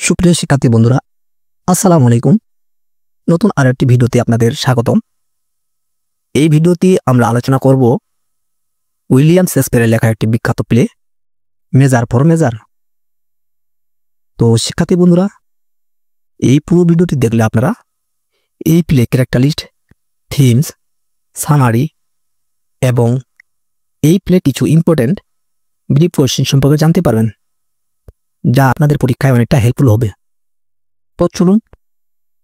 সুপ্রিয় শিক্ষার্থী বন্ধুরা, আসসালামু আলাইকুম। নতুন আরেকটি ভিডিওতে আপনাদের স্বাগতম। এই ভিডিওতে আমরা আলোচনা করব উইলিয়াম শেক্সপিয়ারের লেখা একটি বিখ্যাত প্লে মেজার ফর মেজার। তো শিক্ষার্থী বন্ধুরা, এই পুরো ভিডিওটি দেখলে আপনারা এই play character list, themes, summary এবং এই প্লে কিছু ইম্পর্টেন্ট ব্রিফ কোয়েশ্চেন সম্পর্কে জানতে পারবেন, যা আপনাদের পরীক্ষায় অনেকটা হেল্পফুল হবে। তো চলুন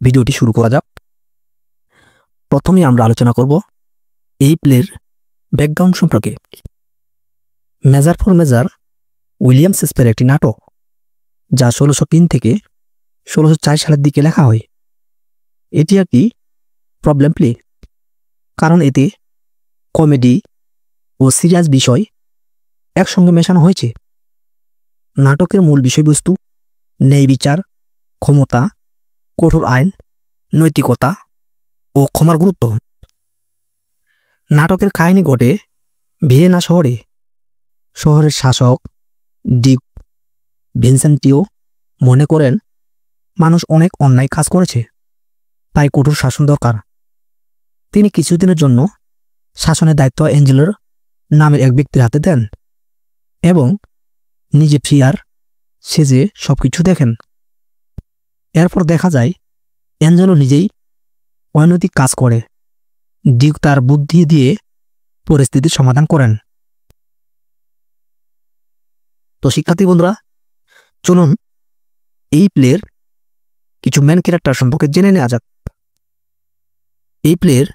ভিডিওটি শুরু করা যাক। প্রথমে আমরা আলোচনা করব এই প্লের ব্যাকগ্রাউন্ড সম্পর্কে। মেজার ফর মেজার উইলিয়াম শেক্সপিয়ারের একটি নাটক, যা 1603 থেকে 1604 সালের দিকে লেখা হয়। এটি একটি প্রবলেম প্লে, কারণ এতে কমেডি ও সিরিয়াস বিষয় একসঙ্গে মেশানো হয়েছে। নাটকের মূল বিষয়বস্তু ন্যায় বিচার, ক্ষমতা, কঠোর আইন, নৈতিকতা ও ক্ষমার গুরুত্ব। নাটকের কাহিনী ঘটে ভিয়েনা শহরে। শহরের শাসক ডিক ভিনসেন্টিও মনে করেন মানুষ অনেক অন্যায় কাজ করেছে, তাই কঠোর শাসন দরকার। তিনি কিছুদিনের জন্য শাসনের দায়িত্ব অ্যাঞ্জেলোর নামের এক ব্যক্তির হাতে দেন এবং নিজে ফ্রিয়ার সেজে সবকিছু দেখেন। এরপর দেখা যায় অ্যাঞ্জেলো নিজেই অনৈতিক কাজ করে। ডিক তার বুদ্ধি দিয়ে পরিস্থিতির সমাধান করেন। তো শিক্ষার্থী বন্ধুরা, চলুন এই প্লের কিছু মেন ক্যারেক্টার সম্পর্কে জেনে নেওয়া যাক। এই প্লের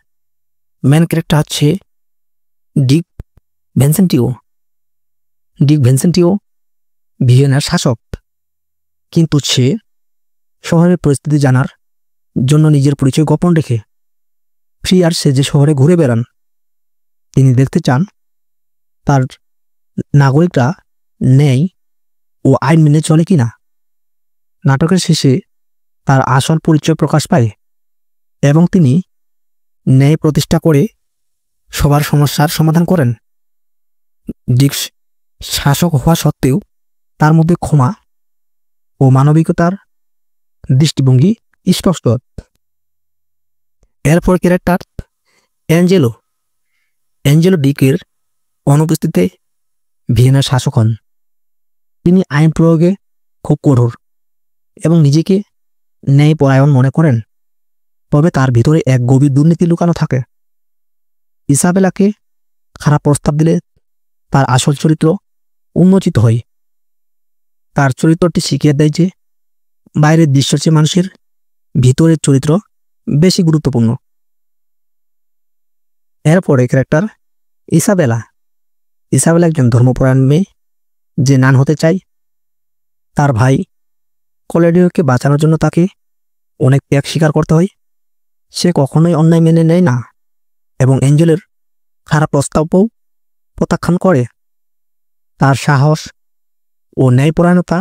মেন ক্যারেক্টার হচ্ছে ডিক ভিনসেন্টিও। ডিক ভিনসেন্টিও ভিয়েনার শাসক, কিন্তু সে শহরের পরিস্থিতি জানার জন্য নিজের পরিচয় গোপন রেখে ফ্রিয়ার সেজে শহরে ঘুরে বেড়ান। তিনি দেখতে চান তার নাগরিকরা ন্যায় ও আইন মেনে চলে কিনা। নাটকের শেষে তার আসল পরিচয় প্রকাশ পায় এবং তিনি ন্যায় প্রতিষ্ঠা করে সবার সমস্যার সমাধান করেন। ডিক শাসক হওয়া সত্ত্বেও তার মধ্যে ক্ষমা ও মানবিকতার দৃষ্টিভঙ্গি স্পষ্ট। এরপর ক্যারেক্টার অ্যাঞ্জেলো। অ্যাঞ্জেলো ডিকের অনুপস্থিতিতে ভিয়েনার শাসক হন। তিনি আইন প্রয়োগে খুব কঠোর এবং নিজেকে ন্যায়পরায়ণ মনে করেন, তবে তার ভিতরে এক গভীর দুর্নীতি লুকানো থাকে। ইসাবেলাকে খারাপ প্রস্তাব দিলে তার আসল চরিত্র উন্মোচিত হয়। তার চরিত্রটি শিখিয়ে দেয় যে বাইরের দৃশ্যের চেয়ে মানুষের ভিতরের চরিত্র বেশি গুরুত্বপূর্ণ। এরপরে ক্যারেক্টার ইসাবেলা। ইসাবেলা একজন ধর্মপরায়ণ মেয়ে যে নান হতে চায়। তার ভাই কলেডিওকে বাঁচানোর জন্য তাকে অনেক ত্যাগ স্বীকার করতে হয়। সে কখনোই অন্যায় মেনে নেয় না এবং অ্যাঞ্জেলের খারাপ প্রস্তাবও প্রত্যাখ্যান করে। তার সাহস ও ন্যায়পরায়ণতা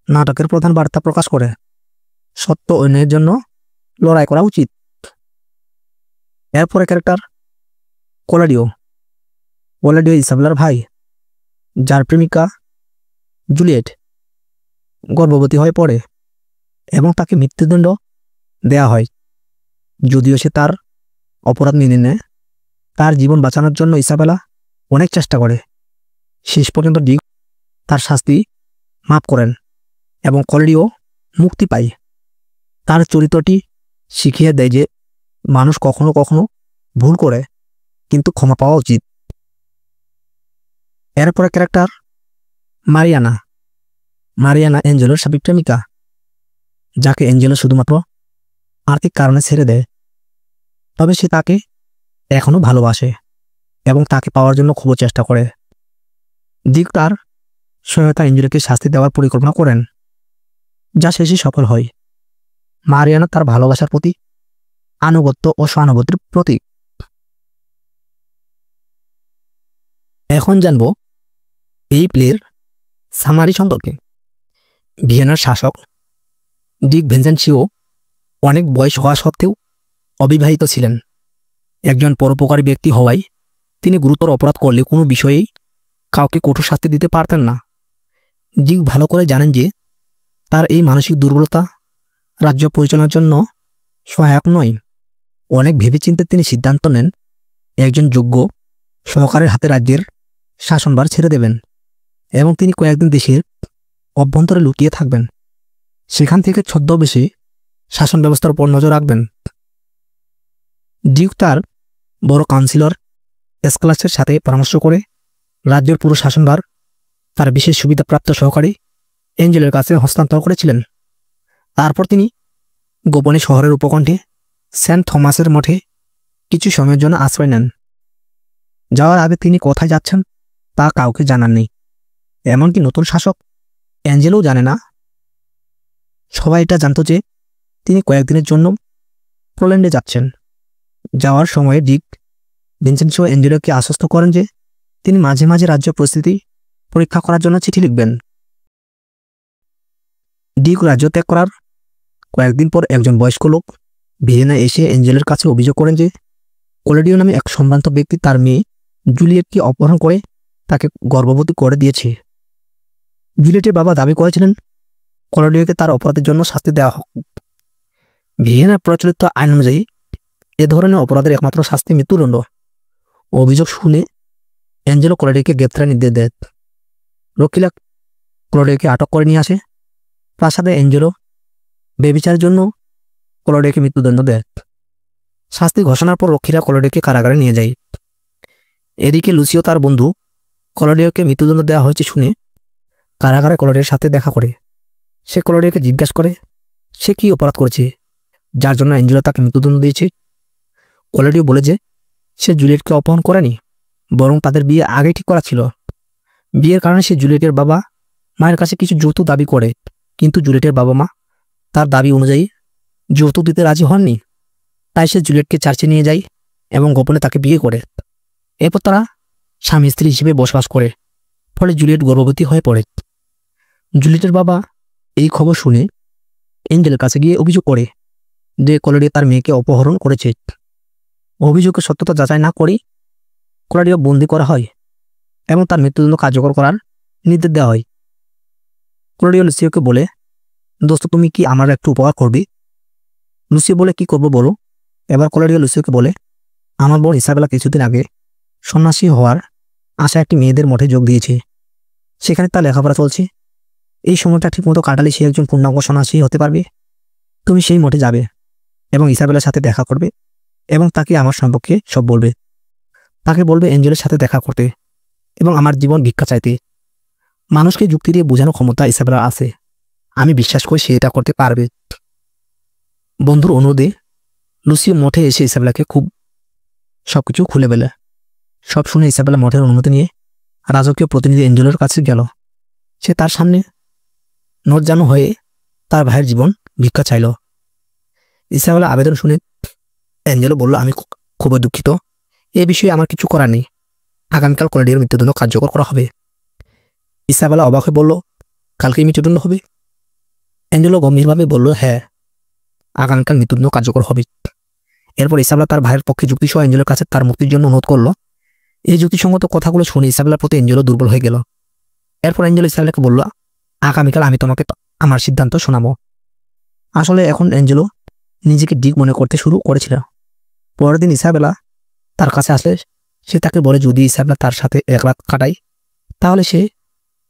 নাটকের প্রধান বার্তা প্রকাশ করে। সত্য ও ন্যায়ের জন্য লড়াই করা উচিত। এরপরে ক্যারেক্টার কলেডিও। কলেডিও ইসাবেলার ভাই, যার প্রেমিকা জুলিয়েট গর্ভবতী হয়ে পড়ে এবং তাকে মৃত্যুদণ্ড দেয়া হয়। যদিও সে তার অপরাধ মেনে নেয়, তার জীবন বাঁচানোর জন্য ইসাবেলা অনেক চেষ্টা করে। শেষ পর্যন্ত ডিক তার শাস্তি মাফ করেন এবং কলেডিও মুক্তি পায়। তার চরিত্রটি শিখিয়ে দেয় যে মানুষ কখনো কখনো ভুল করে, কিন্তু ক্ষমা পাওয়া উচিত। এরপরে ক্যারেক্টার মারিয়ানা। মারিয়ানা অ্যাঞ্জেলোর সাবেক প্রেমিকা, যাকে অ্যাঞ্জেলো শুধুমাত্র আর্থিক কারণে ছেড়ে দেয়, তবে সে তাকে এখনো ভালোবাসে এবং তাকে পাওয়ার জন্য খুব চেষ্টা করে। ডিক তার সহায়তা অ্যাঞ্জেলোকে শাস্তি দেওয়ার পরিকল্পনা করেন, যা শেষে সফল হয়। মারিয়ানা তার ভালোবাসার প্রতি আনুগত্য ও সহানুভূতির প্রতীক। এখন জানব এই প্লের সামারি সম্পর্কে। ভিয়েনার শাসক ডিক ভিনসেন্টিও অনেক বয়স হওয়া সত্ত্বেও অবিবাহিত ছিলেন। একজন পরোপকারী ব্যক্তি হওয়ায় তিনি গুরুতর অপরাধ করলে কোনো বিষয়েই কাউকে কঠোর শাস্তি দিতে পারতেন না। ডিক ভালো করে জানেন যে তার এই মানসিক দুর্বলতা রাজ্য পরিচালনার জন্য সহায়ক নয়। অনেক ভেবেচিন্তে তিনি সিদ্ধান্ত নেন একজন যোগ্য সহকারের হাতে রাজ্যের শাসনভার ছেড়ে দেবেন এবং তিনি কয়েকদিন দেশের অভ্যন্তরে লুকিয়ে থাকবেন। সেখান থেকে ছদ্মবেশে শাসন ব্যবস্থার উপর নজর রাখবেন। ডিউক তার বড় কাউন্সিলর এসক্যালাসের সাথে পরামর্শ করে রাজ্যের পুরো শাসনভার তার বিশেষ সুবিধাপ্রাপ্ত সহকারী এঞ্জেলের কাছে হস্তান্তর করেছিলেন। তারপর তিনি গোপনে শহরের উপকণ্ঠে সেন্ট থমাসের মঠে কিছু সময়ের জন্য আশ্রয় নেন। যাওয়ার আগে তিনি কোথায় যাচ্ছেন তা কাউকে জানাননি, এমনকি নতুন শাসক অ্যাঞ্জেলোও জানে না। সবাই এটা জানত যে তিনি কয়েকদিনের জন্য পোল্যান্ডে যাচ্ছেন। যাওয়ার সময়ে ডিক ভিনসেন্সিও অ্যাঞ্জেলোকে আশ্বস্ত করেন যে তিনি মাঝে মাঝে রাজ্য পরিস্থিতি পরীক্ষা করার জন্য চিঠি লিখবেন। ডিক রাজ্য ত্যাগ করার কয়েকদিন পর একজন বয়স্ক লোক ভিয়েনা এসে অ্যাঞ্জেলোর কাছে অভিযোগ করেন যে ক্লডিও নামে এক সম্ভ্রান্ত ব্যক্তি তার মেয়ে জুলিয়েটকে অপহরণ করে তাকে গর্ভবতী করে দিয়েছে। জুলিয়েটের বাবা দাবি করেছিলেন ক্লডিওকে তার অপরাধের জন্য শাস্তি দেওয়া হোক। ভিয়েনার প্রচলিত আইন অনুযায়ী এ ধরনের অপরাধের একমাত্র শাস্তি মৃত্যুদণ্ড। অভিযোগ শুনে অ্যাঞ্জেলো ক্লডিওকে গ্রেপ্তারের নির্দেশ দেয়। রক্ষীরা ক্লডিওকে আটক করে নিয়ে আসে প্রাসাদে। অ্যাঞ্জেলো বেবিচারের জন্য ক্লডিওকে মৃত্যুদণ্ড দেয়। শাস্তি ঘোষণার পর রক্ষীরা ক্লডিওকে কারাগারে নিয়ে যায়। এদিকে লুসিও তার বন্ধু ক্লডিওকে মৃত্যুদণ্ড দেওয়া হয়েছে শুনে কারাগারে ক্লডিওর সাথে দেখা করে। সে ক্লডিওকে জিজ্ঞাসা করে সে কি অপরাধ করেছে যার জন্য অ্যাঞ্জেলো তাকে মৃত্যুদণ্ড দিয়েছে। ক্লডিও বলে যে সে জুলিয়েটকে অপহরণ করেনি, বরং তাদের বিয়ে আগেই ঠিক করা ছিল। বিয়ের কারণে সে জুলিয়েটের বাবা মায়ের কাছে কিছু যৌতুক দাবি করে, কিন্তু জুলিয়েটের বাবা মা তার দাবি অনুযায়ী যৌতুক দিতে রাজি হননি। তাই সে জুলিয়েটকে চার্চে নিয়ে যায় এবং গোপনে তাকে বিয়ে করে। এরপর তারা স্বামী স্ত্রী হিসেবে বসবাস করে। ফলে জুলিয়েট গর্ভবতী হয়ে পড়ে। জুলিয়েটের বাবা এই খবর শুনে অ্যাঞ্জেলের কাছে গিয়ে অভিযোগ করে যে ক্লডিও তার মেয়েকে অপহরণ করেছে। অভিযোগের সত্যতা যাচাই না করে ক্লডিও বন্দী করা হয় এবং তার মৃত্যুদণ্ড কার্যকর করার নির্দেশ দেওয়া হয়। ক্লডিও লুসিওকে বলে, দোস্ত তুমি কি আমার একটু উপকার করবি? লুসিও বলে, কি করবো বলো। এবার ক্লডিও লুসিওকে বলে, আমার বোন ইসাবেলা কিছুদিন আগে সন্ন্যাসী হওয়ার আশা একটি মেয়েদের মঠে যোগ দিয়েছে। সেখানে তার লেখাপড়া চলছে। এই সময়টা ঠিকমতো কাটালে সে একজন পূর্ণাঙ্গ সন্ন্যাসী হতে পারবে। তুমি সেই মঠে যাবে এবং ইসাবেলার সাথে দেখা করবে এবং তাকে আমার সম্পর্কে সব বলবে। তাকে বলবে অ্যাঞ্জেলের সাথে দেখা করতে এবং আমার জীবন ভিক্ষা চাইতে। মানুষকে যুক্তি দিয়ে বোঝানোর ক্ষমতা ইসাবেলার আছে। আমি বিশ্বাস করি সে এটা করতে পারবে। বন্ধুর অনুরোধে লুসিও মঠে এসে ইসাবেলাকে খুব সবকিছু খুলে বেলে। সব শুনে ইসাবেলা মঠের অনুমতি নিয়ে রাজকীয় প্রতিনিধি অ্যাঞ্জেলোর কাছে গেল। সে তার সামনে নজ্জানু হয়ে তার ভাইয়ের জীবন ভিক্ষা চাইল। ইসাবেলা আবেদন শুনে অ্যাঞ্জেলো বলল, আমি খুবই দুঃখিত, এ বিষয়ে আমার কিছু করার নেই। আগামীকাল ক্লডিওর মৃত্যুদণ্ড কার্যকর করা হবে। ইসাবেলা অবাক হয়ে বলল, কালকেই মৃত্যুদণ্ড হবে? অ্যাঞ্জেলো গম্ভীরভাবে বলল, হ্যাঁ, আগামীকাল মৃত্যুদণ্ড কার্যকর হবে। এরপর ইসাবেলা তার ভাইয়ের পক্ষে যুক্তিসহ অ্যাঞ্জেলোর কাছে তার মুক্তির জন্য অনুরোধ করল। এই যুক্তিসঙ্গত কথাগুলো শুনে ইসাবেলার প্রতি অ্যাঞ্জেলো দুর্বল হয়ে গেল। এরপর অ্যাঞ্জেলো ইসাবেলাকে বলল, আগামীকাল আমি তোমাকে আমার সিদ্ধান্ত শোনাবো। আসলে এখন অ্যাঞ্জেলো নিজেকে ডিক মনে করতে শুরু করেছিল। পরের দিন ইসাবেলা তার কাছে আসলে সে তাকে বলে যদি ইসাবেলা তার সাথে এক রাত কাটায় তাহলে সে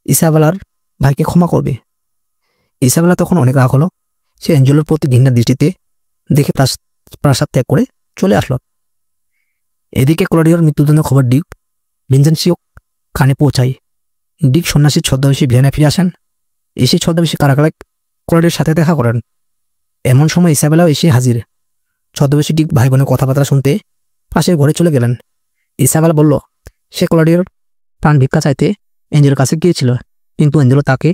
ইসাবেলার ভাইকে ক্ষমা করবে। ইসাবেলা তখন অনেক রাগ হলো। সে অ্যাঞ্জেলোর প্রতি ঘৃণার দৃষ্টিতে দেখে প্রাসাদ ত্যাগ করে চলে আসলো। এদিকে ক্লডিওর মৃত্যুদণ্ড খবর ডিক ভিনসেন্সিও কানে পৌঁছায়। ডিক সন্ন্যাসীর ছদ্মবেশী ভিয়েনায় ফিরে আসেন। এসে ছদ্মবেশী কারাগারে ক্লডিওর সাথে দেখা করেন। এমন সময় ইসাবেলাও এসে হাজির। ছদ্মবেশী ডিক ভাই বোনের কথাবার্তা শুনতে পাশের ঘরে চলে গেলেন। ইসাবেলা বলল, সে ক্লডিওর প্রাণ ভিক্ষা চাইতে অ্যাঞ্জেলোর কাছে গিয়েছিল, কিন্তু অ্যাঞ্জেলো তাকে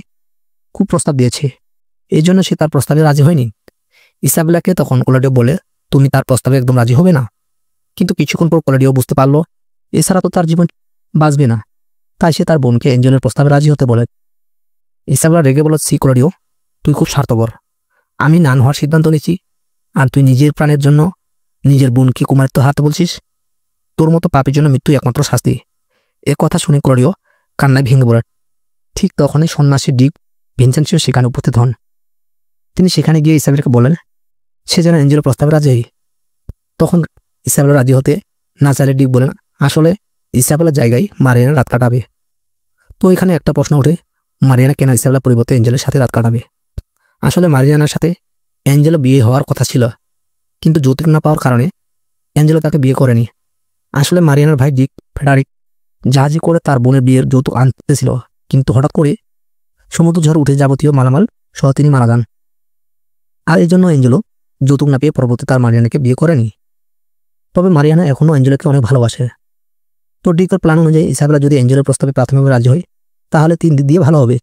খুব প্রস্তাব দিয়েছে, এই জন্য সে তার প্রস্তাবে রাজি হয়নি। ইসাবেলাকে তখন ক্লডিও বলে, তুমি তার প্রস্তাবে একদম রাজি হবে না। কিন্তু কিছুক্ষণ পর ক্লডিও বুঝতে পারলো এছাড়া তো তার জীবন বাঁচবে না। তাই সে তার বোনকে অ্যাঞ্জেলোর প্রস্তাবে রাজি হতে বলে। ইসাবেলা রেগে বলল, সি ক্লডিও, তুই খুব স্বার্থপর। আমি নান হওয়ার সিদ্ধান্ত নিচ্ছি আর তুই নিজের প্রাণের জন্য নিজের বোনকে কুমারিত্ব হারাতে বলছিস। তোর মতো পাপের জন্য মৃত্যু একমাত্র শাস্তি। এ কথা শুনে ক্লডিও কান্নায় ভেঙে পড়ে। ঠিক তখনই সন্ন্যাসী ডিক ভিনসেন্সিও সেখানে উপস্থিত হন। তিনি সেখানে গিয়ে ইসাবেলাকে বলেন সে যেন অ্যাঞ্জেলো প্রস্তাবে রাজি হয়। তখন ইসাবেলা রাজি হতে না চাইলে ডিক বলেন আসলে ইসাবেলার জায়গায় মারিয়ানা রাত কাটাবে। তো এখানে একটা প্রশ্ন ওঠে, মারিয়ানা কেন ইসাবেলার পরিবর্তে অ্যাঞ্জেলোর সাথে রাত কাটাবে? আসলে মারিয়ানার সাথে অ্যাঞ্জেলো বিয়ে হওয়ার কথা ছিল, কিন্তু যৌতুক না পাওয়ার কারণে অ্যাঞ্জেলো তাকে বিয়ে করেনি। আসলে মারিয়ানার ভাই ডিক ফ্রেডারিক জাহাজে করে তার বোনের বিয়ের যৌতুক আনতেছিল, কিন্তু হঠাৎ করে সমুদ্র ঝড় উঠে যাবতীয় মালামাল সহ তিনি মারা যান। আর এই জন্য অ্যাঞ্জেলো যৌতুক না পেয়ে পরবর্তী তার মারিয়ানাকে বিয়ে করেনি। তবে মারিয়ানা এখনও অ্যাঞ্জেলোকে অনেক ভালোবাসে। তো ডিকের প্ল্যান অনুযায়ী ইসাবেলা যদি অ্যাঞ্জেলোর প্রস্তাবে প্রাথমিকভাবে রাজি হয় তাহলে 3 দিক দিয়ে ভালো হবে।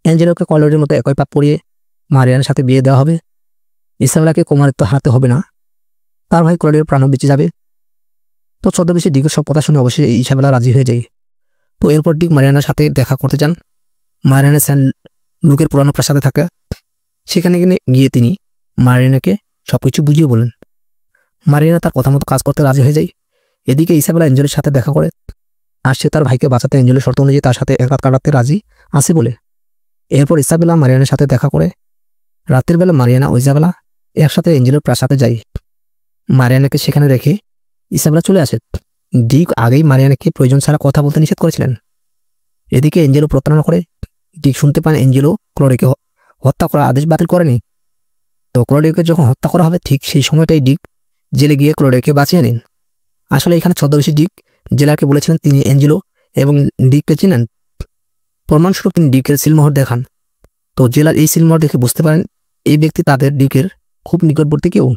অ্যাঞ্জেলোকে কলরেডের মতো একই পাপ পরিয়ে মারিয়ানার সাথে বিয়ে দেওয়া হবে। ইসাবেলাকে কুমারিত্ব হারাতে হবে না, তার ভাই কলরেডের প্রাণও বেঁচে যাবে। তো ছদ্মবেশী ডিকের সব কথা শুনে অবশ্যই ইসাবেলা রাজি হয়ে যায়। তো এরপর ডিক মারিয়ানার সাথে দেখা করতে যান। মারিয়ানা সেন্ট লুকের পুরানো প্রাসাদে থাকে। সেখানে গিয়ে তিনি মারিয়ানাকে সবকিছু বুঝিয়ে বলেন। মারিয়ানা তার কথা মতো কাজ করতে রাজি হয়ে যায়। এদিকে ইসাবেলা অ্যাঞ্জেলের সাথে দেখা করে, আর সে তার ভাইকে বাঁচাতে অ্যাঞ্জেলের শর্ত অনুযায়ী তার সাথে এক রাত কাটাতে রাজি আছে বলে। এরপর ইসাবেলা মারিয়ানার সাথে দেখা করে। রাতের বেলা মারিয়ানা ও ইসাবেলা একসাথে অ্যাঞ্জেলের প্রাসাদে যায়। মারিয়ানাকে সেখানে রেখে ইসাবেলা চলে আসে। ডিক আগেই মারিয়ানাকে প্রয়োজন ছাড়া কথা বলতে নিষেধ করেছিলেন। এদিকে অ্যাঞ্জেলো প্রতারণা করে। ডিক শুনতে পান অ্যাঞ্জেলো ক্লোরিকে হত্যা করার আদেশ বাতিল করেনি। তো ক্লোরিকে যখন হত্যা করা হবে ঠিক সেই সময়টাই ডিক জেলে গিয়ে ক্লোরিকে বাঁচিয়ে নিন। আসলে এখানে ছদ্মবেশী ডিক জেলারকে বলেছিলেন তিনি অ্যাঞ্জেলো এবং ডিককে চিনেন। প্রমাণস্বরূপ তিনি ডিকের সিলমোহর দেখান। তো জেলার এই সিলমোহর দেখে বুঝতে পারেন এই ব্যক্তি তাদের ডিকের খুব নিকটবর্তী কেউ।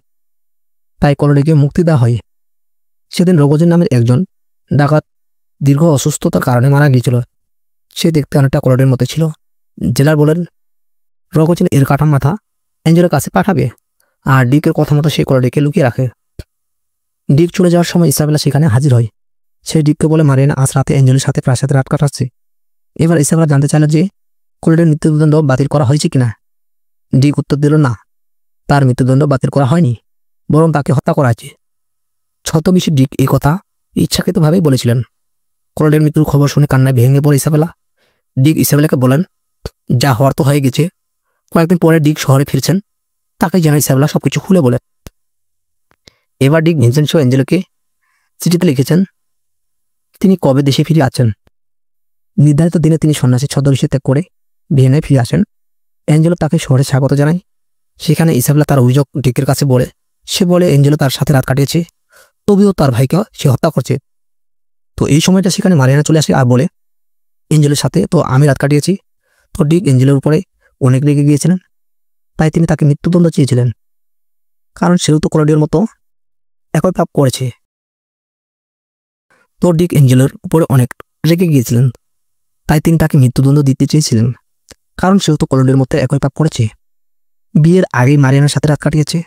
তাই ক্লোরিকে মুক্তি দেওয়া হয়। সেদিন রোগজের নামের একজন ডাকাত দীর্ঘ অসুস্থতার কারণে মারা গিয়েছিল। সে দেখতে অনেকটা ক্লোরির মতো ছিল। জেলার বলেন রোগজেন এর কাটা মাথা অ্যাঞ্জেলোর কাছে পাঠাবে, আর ডিকের কথা মতো সে ক্লোরিকে লুকিয়ে রাখে। ডিক চলে যাওয়ার সময় ইসাবেলা সেখানে হাজির হয়। সে ডিককে বলে মারিয়ানা আজ রাতে অ্যাঞ্জেলোর সাথে প্রাসাদে রাত কাটাচ্ছে। এবার ইসাবেলা জানতে চাইল যে ক্লোরির মৃত্যুদণ্ড বাতিল করা হয়েছে কিনা। ডিক উত্তর দিল না, তার মৃত্যুদণ্ড বাতিল করা হয়নি, বরং তাকে হত্যা করা হয়েছে। ছদ্মবেশী ডিক এই কথা ইচ্ছাকৃতভাবেই বলেছিলেন। ক্লোরির মৃত্যুর খবর শুনে কান্নায় ভেঙে পড়ে ইসাবেলা। ডিক ইসাবেলাকে বলেন যা হওয়ার তো হয়ে গেছে। কয়েকদিন পরে ডিক শহরে ফিরছেন। তাকে যেন ইসাবেলা সবকিছু খুলে বলে। এবার ডিক ভিনসেন্সো অ্যাঞ্জেলোকে চিঠিতে লিখেছেন তিনি কবে দেশে ফিরে আছেন। নির্ধারিত দিনে তিনি সন্ন্যাসী ছদ্মবেশে ত্যাগ করে ভিয়েনায় ফিরে আসেন। অ্যাঞ্জেলো তাকে শহরে স্বাগত জানায়। সেখানে ইসাবেলা তার অভিযোগ ডিকের কাছে বলে। সে বলে অ্যাঞ্জেলো তার সাথে রাত কাটিয়েছে, তবুও তার ভাইকে সে হত্যা করছে। তো এই সময়টা সেখানে মারিয়ানা চলে আসে আর বলে অ্যাঞ্জেলোর সাথে তো আমি রাত কাটিয়েছি। তো ডিক অ্যাঞ্জেলোর উপরে অনেক রেগে গিয়েছিলেন, তাই তিনি তাকে মৃত্যুদণ্ড চেয়েছিলেন, কারণ সেও তো ক্লোরির মতো একই পাপ করেছে। তো ডিক অ্যাঞ্জেলোর উপরে অনেক রেগে গিয়েছিলেন, তাই তিনি তাকে মৃত্যুদণ্ড দিতে চেয়েছিলেন, কারণ সেও তো ক্লোরির মতো একই পাপ করেছে। বিয়ের আগেই মারিয়ানার সাথে রাত কাটিয়েছে।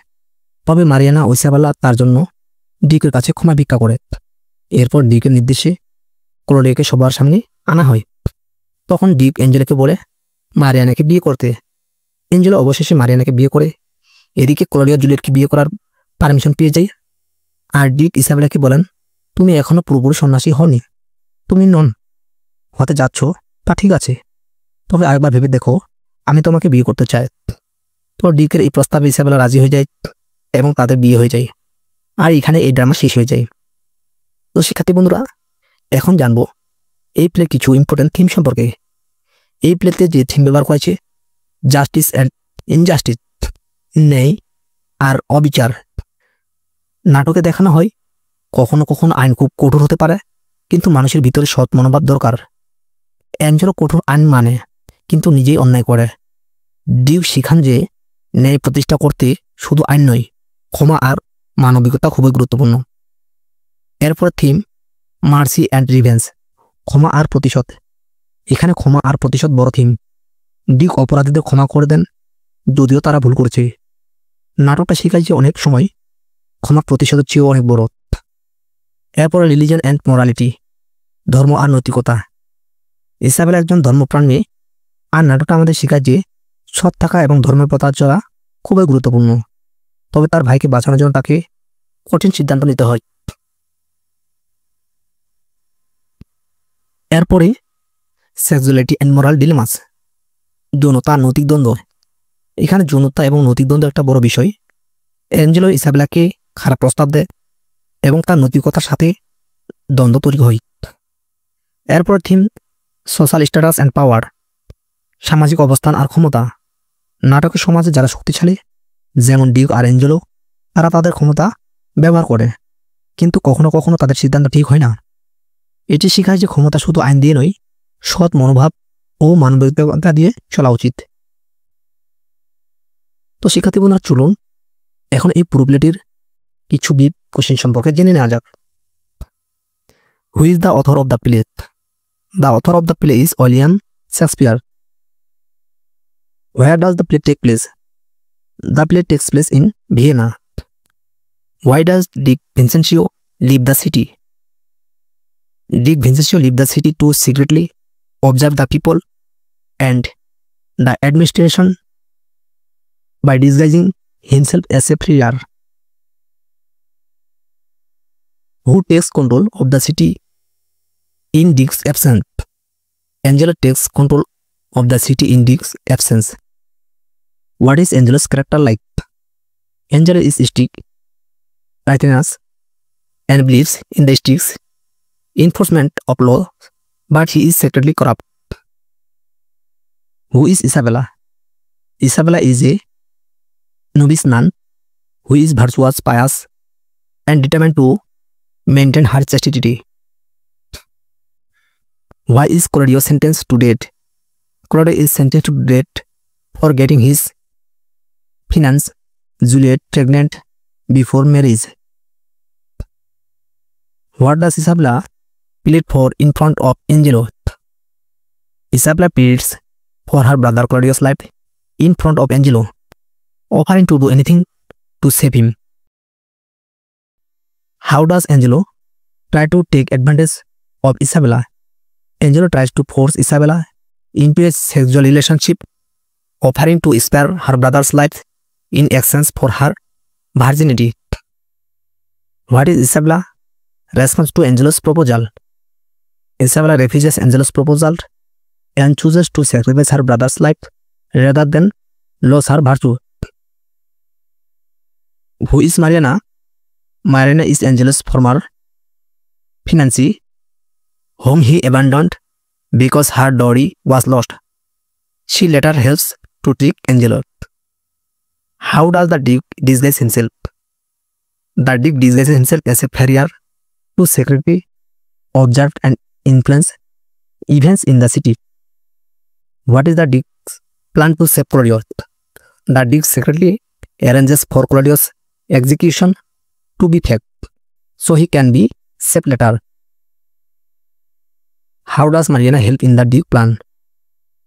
তবে মারিয়ানা ও ইসাবেলা তার জন্য ডিকের কাছে ক্ষমা ভিক্ষা করে। এরপর ডিকের নির্দেশে ক্লোরিকে সবার সামনে আনা হয়। তখন ডিক অ্যাঞ্জেলোকে বলে মারিয়ানাকে বিয়ে করতে। অ্যাঞ্জেলো অবশেষে মারিয়ানাকে বিয়ে করে। এদিকে ক্লোরিয়া জুলিয়েটকে বিয়ে করার পারমিশন পেয়ে যায়। আর ডিক ইসাবেলাকে বলেন তুমি এখনো পুরোপুরি সন্ন্যাসী হওনি, তুমি নন হতে যাচ্ছ তা ঠিক আছে, তবে আরেকবার ভেবে দেখো আমি তোমাকে বিয়ে করতে চাই। তো ডিকের এই প্রস্তাবে ইসাবেলা রাজি হয়ে যায় এবং তাদের বিয়ে হয়ে যায়। আর এখানে এই ড্রামা শেষ হয়ে যায়। তো শিক্ষার্থী বন্ধুরা, এখন জানবো এই প্লে কিছু ইম্পর্টেন্ট থিম সম্পর্কে। এই প্লেতে যে থিম ব্যবহার করেছে জাস্টিস অ্যান্ড ইনজাস্টিস, ন্যায় আর অবিচার। নাটকে দেখানো হয় কখনো কখনো আইন খুব কঠোর হতে পারে, কিন্তু মানুষের ভিতরে সৎ মনোভাব দরকার। অ্যাঞ্জেলো কঠোর আইন মানে, কিন্তু নিজেই অন্যায় করে। ডিক শিখান যে ন্যায় প্রতিষ্ঠা করতে শুধু আইন নয়, ক্ষমা আর মানবিকতা খুবই গুরুত্বপূর্ণ। এরপর থিম মার্সি অ্যান্ড রিভেঞ্জ, ক্ষমা আর প্রতিশোধ। এখানে ক্ষমা আর প্রতিশোধ বড় থিম। ডিক অপরাধীদের ক্ষমা করে দেন যদিও তারা ভুল করেছে। নাটকটা শেখায় যে অনেক সময় ক্ষমা প্রতিশোধের চেয়েও অনেক বড়। এরপরে রিলিজন অ্যান্ড মোরালিটি, ধর্ম আর নৈতিকতা। ইসাবেলা একজন ধর্মপ্রাণ মেয়ে, আর নাটকটা আমাদের শেখায় যে সৎ থাকা এবং ধর্মের পথ চলা খুবই গুরুত্বপূর্ণ। তবে তার ভাইকে বাঁচানোর জন্য তাকে কঠিন সিদ্ধান্ত নিতে হয়। এরপরে সেক্সুয়ালিটি অ্যান্ড মোরাল ডিলেমাস, যৌনতা নৈতিক দ্বন্দ্ব। এখানে যৌনতা এবং নৈতিক দ্বন্দ্ব একটা বড় বিষয়। অ্যাঞ্জেলো ইসাবেলাকে খারাপ প্রস্তাব দেয় এবং তার নৈতিকতার সাথে দ্বন্দ্ব তৈরি হয়। এরপর theme social status and power, সামাজিক অবস্থান আর ক্ষমতা। নাটকের সমাজে যারা শক্তিশালী, যেমন ডিউক আর অ্যাঞ্জেলো, তারা তাদের ক্ষমতা ব্যবহার করে, কিন্তু কখনো কখনো তাদের সিদ্ধান্ত ঠিক হয় না। এটি শেখায় যে ক্ষমতা শুধু আইন দিয়ে নয়, সৎ মনোভাব ও মানবিকতা দিয়ে চলা উচিত। তো শিক্ষার্থী বন্ধুরা, চলুন এখন এই পুরো প্লেটির কিছু বিগ কোশ্চেন সম্পর্কে জেনে নেওয়া যাক। Who is the author of the play? The author of the play is William Shakespeare. Where does the play take place? The play takes place in Vienna. Why does Dick Vincencio leave the city? Dick Vincencio leave the city to secretly observe the people and the administration by disguising himself as a friar. Who takes control of the city in Dick's absence? Angelo takes control of the city in Dick's absence. What is Angelo's character like? Angelo is strict, righteous, and believes in the strict enforcement of law, but he is secretly corrupt. Who is Isabella? Isabella is a novice nun who is virtuous, pious, and determined to maintain her chastity. Why is Cordelia sentenced to death? Cordelia is sentenced to death for getting his fiancée Juliet pregnant before marriage. What does Isabella plead for in front of Angelo? Isabella pleads for her brother Claudio's life in front of Angelo, offering to do anything to save him. How does Angelo try to take advantage of Isabella? Angelo tries to force Isabella into a sexual relationship, offering to spare her brother's life in exchange for her virginity. What is Isabella's response to Angelo's proposal? Isabella refuses Angelo's proposal and chooses to sacrifice her brother's life rather than lose her virtue. Who is Mariana? Mariana is Angelo's former fiancée, whom he abandoned because her dowry was lost. She later helps to trick Angelo. How does the Duke disguise himself? The Duke disguises himself as a farrier to secretly observe and influence events in the city. What is the Duke's plan to save Claudius? The Duke secretly arranges for Claudius' execution to be faked, so he can be saved later. How does Mariana help in the Duke plan?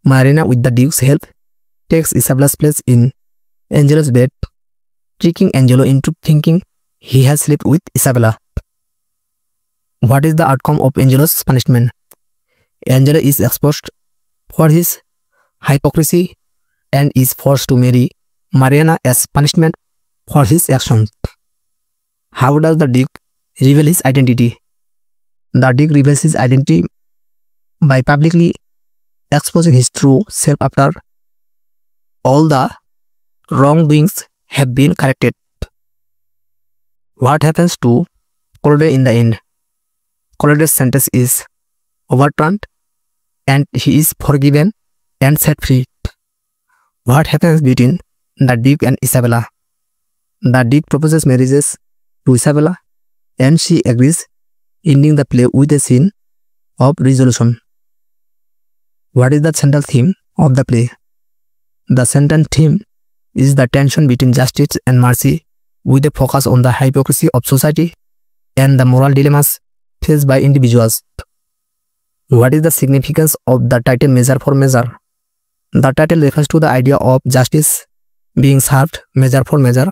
Mariana, with the Duke's help, takes Isabella's place in Angelo's bed, tricking Angelo into thinking he has slept with Isabella. What is the outcome of Angelo's punishment? Angelo is exposed for his hypocrisy and is forced to marry Mariana as punishment for his actions. How does the Duke reveal his identity? The Duke reveals his identity by publicly exposing his true self after all the wrongdoings have been corrected. What happens to Cordelia in the end? Cordelia's sentence is overturned and he is forgiven and set free. What happens between the Duke and Isabella? The Duke proposes marriages to Isabella and she agrees, ending the play with a scene of resolution. What is the central theme of the play? The central theme is the tension between justice and mercy, with a focus on the hypocrisy of society and the moral dilemmas faced by individuals. What is the significance of the title Measure for Measure? The title refers to the idea of justice being served measure for measure,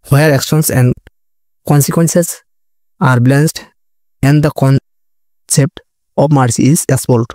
where actions and consequences are balanced and the concept of mercy is explored.